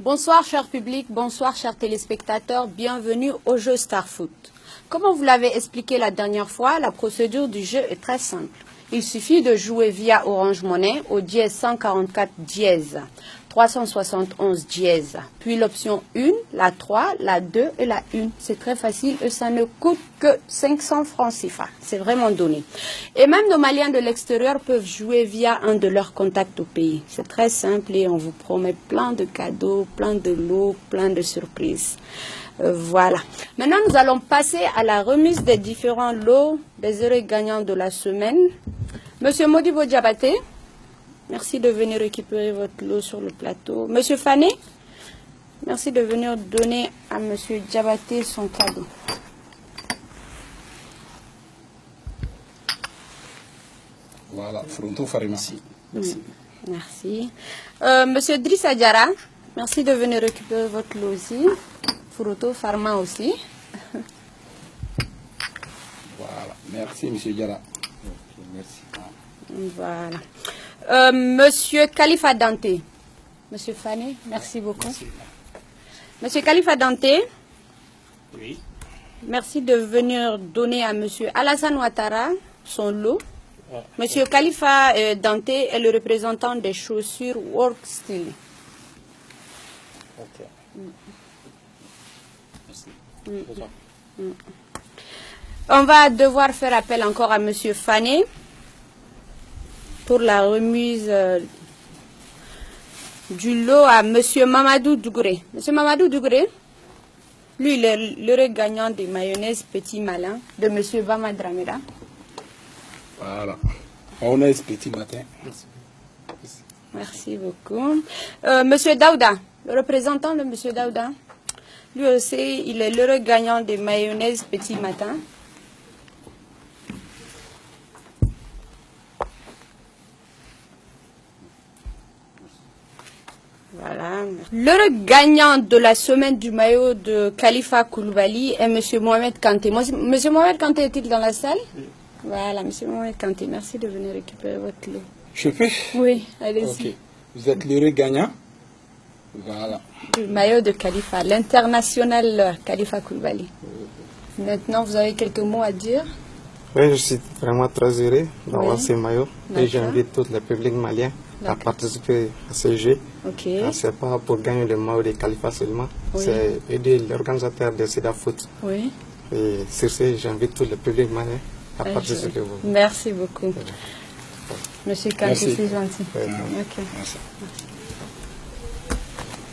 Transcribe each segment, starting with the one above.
Bonsoir cher public, bonsoir chers téléspectateurs, bienvenue au jeu Star Foot. Comme on vous l'avait expliqué la dernière fois, la procédure du jeu est très simple. Il suffit de jouer via Orange Money au dièse 144 dièse 371 dièse, puis l'option 1, la 3, la 2 et la 1. C'est très facile et ça ne coûte que 500 francs CFA. C'est vraiment donné. Et même nos Maliens de l'extérieur peuvent jouer via un de leurs contacts au pays. C'est très simple et on vous promet plein de cadeaux, plein de lots, plein de surprises. Voilà. Maintenant, nous allons passer à la remise des différents lots des heureux gagnants de la semaine. Monsieur Modibo Diabaté, merci de venir récupérer votre lot sur le plateau. Monsieur Fané, merci de venir donner à Monsieur Diabaté son cadeau. Voilà, Fronto Farimasi. Merci. Merci. Monsieur Drissa Diara, merci de venir récupérer votre lot aussi. Fronto Farma aussi. Voilà, merci Monsieur Diara. Merci. Voilà. Monsieur Khalifa Dante. Monsieur Fané, merci beaucoup. Merci. Monsieur Khalifa Dante, Oui. merci de venir donner à Monsieur Alassane Ouattara son lot. Monsieur Khalifa Dante est le représentant des chaussures Work Style. Ok. Merci. Bonsoir. On va devoir faire appel encore à Monsieur Fané pour la remise du lot à Monsieur Mamadou Dougré. Monsieur Mamadou Dougré, lui, il est l'heureux gagnant des mayonnaises Petit Malin de Monsieur Bama Dramera. Voilà. On est petit matin. Merci. Merci beaucoup. Monsieur Daouda, le représentant de Monsieur Daouda, lui aussi, il est l'heureux gagnant des mayonnaises Petit Matin. Voilà. L'heureux gagnant de la semaine du maillot de Khalifa Koulibaly est M. Mohamed Kanté. Monsieur Mohamed Kanté est-il dans la salle? Oui. Voilà, M. Mohamed Kanté, merci de venir récupérer votre lot. Je peux? Oui, allez-y. Ok. Vous êtes l'heureux gagnant? Voilà. Du maillot de Khalifa, l'international Khalifa Koulibaly. Maintenant, vous avez quelques mots à dire? Oui, je suis vraiment très heureux d'avoir Oui. ce maillot et j'invite tout le public malien à participer à ce jeu. Ok. Ce n'est pas pour gagner le maillot de Khalifa seulement, Oui. c'est aider l'organisateur de Sida Foot. Oui. Et sur ce, j'invite tout le public malien à participer. Merci beaucoup. Monsieur Kanté, Merci. c'est gentil. Ok. Merci.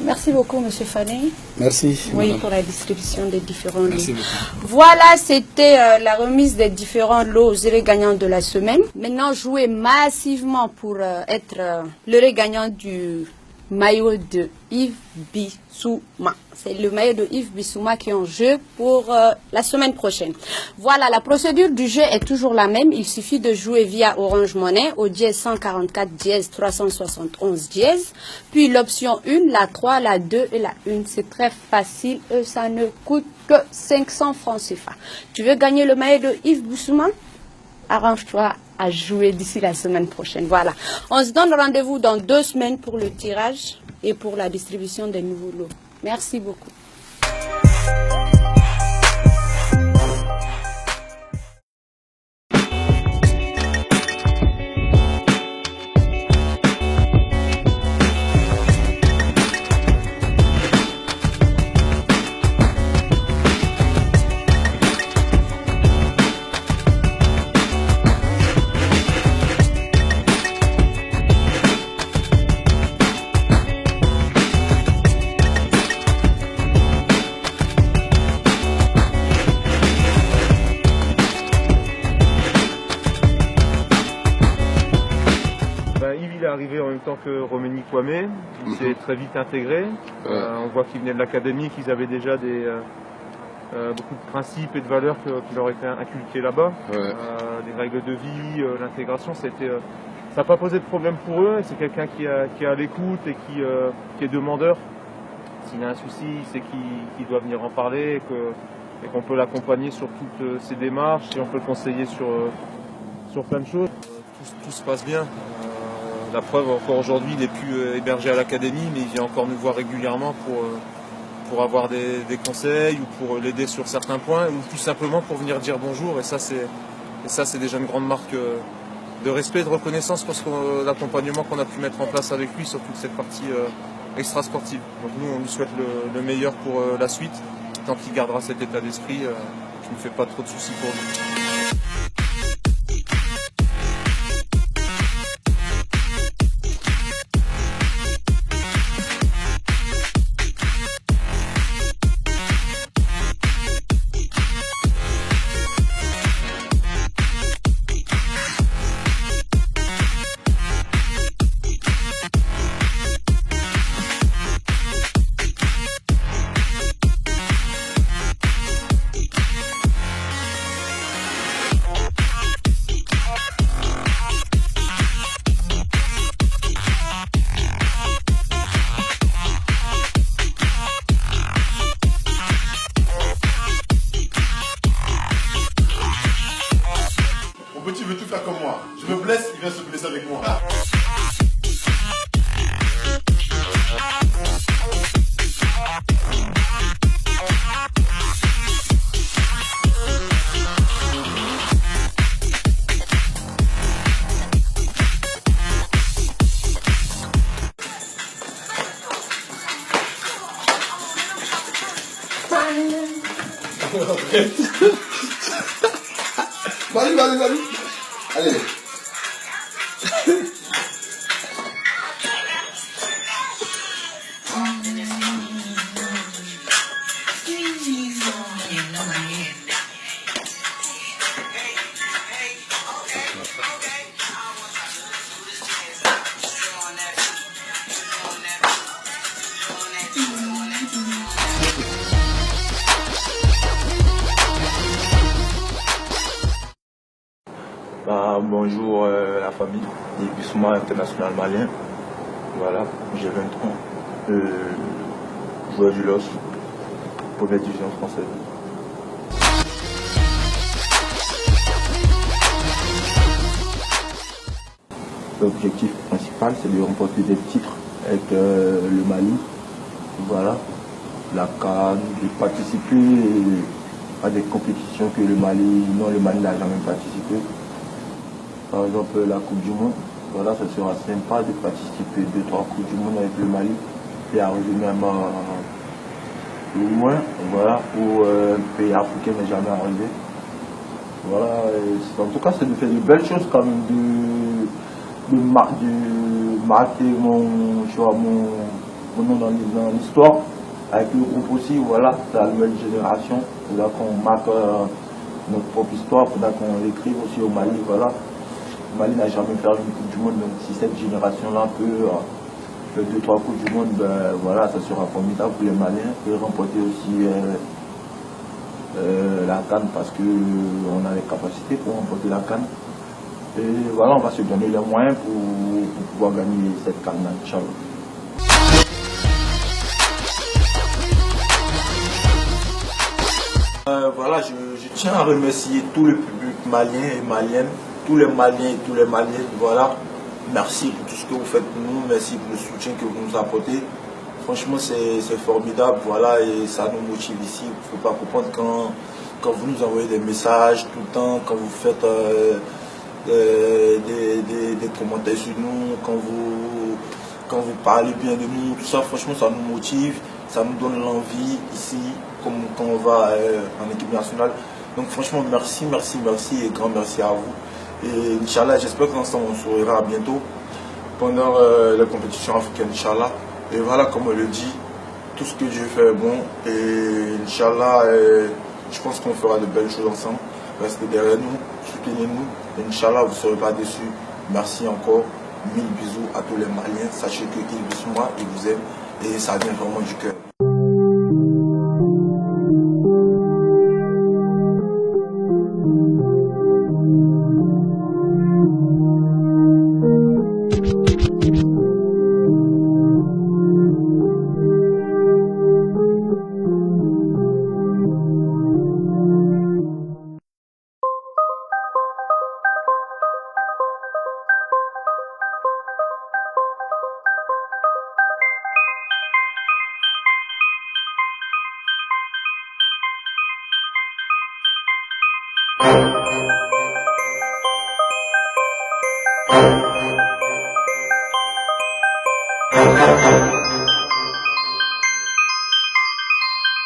Merci beaucoup, Monsieur Fané. Merci. Oui, madame. pour la distribution des différents lots. Merci beaucoup. Voilà, c'était la remise des différents lots aux heureux gagnants de la semaine. Maintenant, jouez massivement pour être l'heureux gagnant du maillot de Yves Bissouma. C'est le maillot de Yves Bissouma qui est en jeu pour la semaine prochaine. Voilà, la procédure du jeu est toujours la même. Il suffit de jouer via Orange Money au dièse 144 dièse 371 dièse, puis l'option 1, la 3, la 2 et la 1. C'est très facile et ça ne coûte que 500 francs CFA. Tu veux gagner le maillot de Yves Bissouma? Arrange-toi à jouer d'ici la semaine prochaine. Voilà. On se donne rendez-vous dans 2 semaines pour le tirage et pour la distribution des nouveaux lots. Merci beaucoup. il est arrivé en même temps que Roménie Kwame. Il s'est très vite intégré. On voit qu'il venait de l'académie, qu'ils avaient déjà beaucoup de principes et de valeurs qui leur étaient inculqués là-bas. Des règles de vie, l'intégration, ça n'a pas posé de problème pour eux. C'est quelqu'un qui est à l'écoute et qui est demandeur. S'il a un souci, il sait qu'il doit venir en parler et qu'on peut l'accompagner sur toutes ses démarches et on peut le conseiller sur plein de choses. Tout se passe bien. La preuve, encore aujourd'hui, il est plus hébergé à l'académie, mais il vient encore nous voir régulièrement pour avoir des conseils ou pour l'aider sur certains points ou tout simplement pour venir dire bonjour. Et ça, c'est déjà une grande marque de respect et de reconnaissance parce que l'accompagnement qu'on a pu mettre en place avec lui sur toute cette partie extra-sportive. Donc nous, on lui souhaite le meilleur pour la suite. Tant qu'il gardera cet état d'esprit, je ne me fais pas trop de soucis pour lui. Mon petit veut tout faire comme moi. Je me blesse, il vient se blesser avec moi. Vas-y. Allez. Bonjour la famille du Bissouma international malien. Voilà, j'ai 20 ans. Joueur du LOS, première division française. L'objectif principal, c'est de remporter des titres avec le Mali. Voilà, la CAN, de participer à des compétitions que le Mali n'a jamais participé. Par exemple, la Coupe du Monde, voilà, ça sera sympa de participer 2-3 Coupes du Monde avec le Mali et arriver même loin, voilà, où un pays africain n'est jamais arrivé. Voilà, en tout cas, c'est de faire de belles choses quand même, de marquer mon nom dans l'histoire, avec le groupe aussi, voilà, la nouvelle génération, il faudra qu'on marque notre propre histoire, il faudra qu'on l'écrive aussi au Mali, voilà. Le Mali n'a jamais fait une Coupe du Monde, donc si cette génération-là peut faire 2-3 Coupes du Monde, ben, voilà, ça sera formidable pour les Maliens. Et remporter aussi la CAN parce qu'on a les capacités pour remporter la CAN. Et voilà, on va se donner les moyens pour pouvoir gagner cette CAN, Inch'Allah. Voilà, je tiens à remercier tout le public malien et malienne. Tous les Maliens et tous les Maliennes, voilà, merci pour tout ce que vous faites pour nous, merci pour le soutien que vous nous apportez. Franchement, c'est formidable, voilà, et ça nous motive ici. Il ne faut pas comprendre quand vous nous envoyez des messages tout le temps, quand vous faites des commentaires sur nous, quand vous parlez bien de nous, tout ça, franchement, ça nous motive, ça nous donne l'envie ici, comme quand on va en équipe nationale. Donc franchement, merci et grand merci à vous. Et Inch'Allah, j'espère que l'ensemble on se reverra bientôt pendant la compétition africaine, Inch'Allah. Et voilà, comme on le dit, tout ce que Dieu fait est bon. Et Inch'Allah, je pense qu'on fera de belles choses ensemble. Restez derrière nous, soutenez-nous. Et Inch'Allah, vous ne serez pas déçus. Merci encore. 1000 bisous à tous les Maliens. Sachez qu'ils vous moi, ils vous aiment et ça vient vraiment du cœur.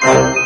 Thank you.